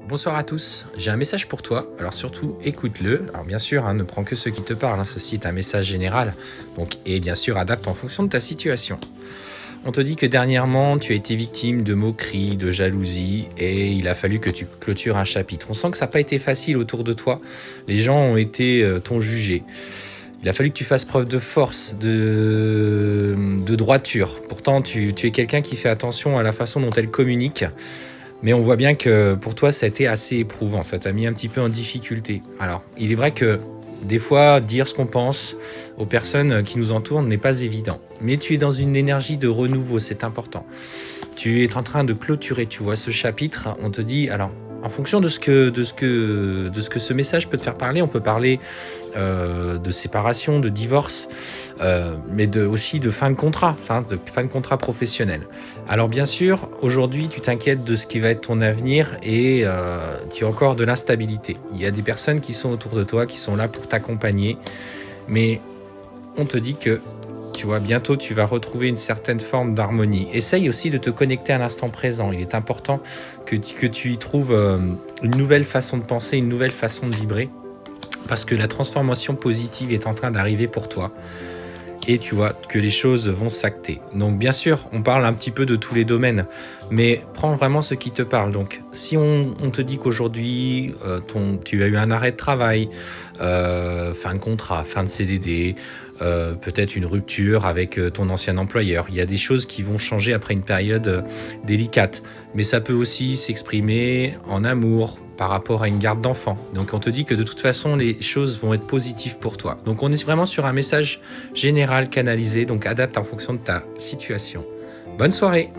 Bonsoir à tous, j'ai un message pour toi, alors surtout écoute-le. Alors bien sûr, ne prends que ce qui te parle, ceci est un message général, et bien sûr adapte en fonction de ta situation. On te dit que dernièrement tu as été victime de moqueries, de jalousie et il a fallu que tu clôtures un chapitre. On sent que ça n'a pas été facile autour de toi, les gens t'ont jugé. Il a fallu que tu fasses preuve de force, de droiture. Pourtant tu es quelqu'un qui fait attention à la façon dont elle communique. Mais on voit bien que pour toi, ça a été assez éprouvant, ça t'a mis un petit peu en difficulté. Alors, il est vrai que des fois, dire ce qu'on pense aux personnes qui nous entourent n'est pas évident. Mais tu es dans une énergie de renouveau, c'est important. Tu es en train de clôturer, tu vois, ce chapitre. On te dit, alors, en fonction de ce que ce message peut te faire parler, on peut parler de séparation, de divorce, mais aussi de fin de contrat, de fin de contrat professionnel. Alors bien sûr, aujourd'hui, tu t'inquiètes de ce qui va être ton avenir et tu as encore de l'instabilité. Il y a des personnes qui sont autour de toi, qui sont là pour t'accompagner, mais on te dit que tu vois, bientôt tu vas retrouver une certaine forme d'harmonie. Essaye aussi de te connecter à l'instant présent. Il est important que tu y trouves une nouvelle façon de penser, une nouvelle façon de vibrer, parce que la transformation positive est en train d'arriver pour toi. Et tu vois que les choses vont s'acter. Donc bien sûr, on parle un petit peu de tous les domaines, mais prends vraiment ce qui te parle. Donc si on te dit qu'aujourd'hui, tu as eu un arrêt de travail, fin de contrat, fin de CDD, peut-être une rupture avec ton ancien employeur, il y a des choses qui vont changer après une période délicate. Mais ça peut aussi s'exprimer en amour, par rapport à une garde d'enfant. Donc on te dit que de toute façon les choses vont être positives pour toi. Donc on est vraiment sur un message général canalisé, donc adapte en fonction de ta situation. Bonne soirée!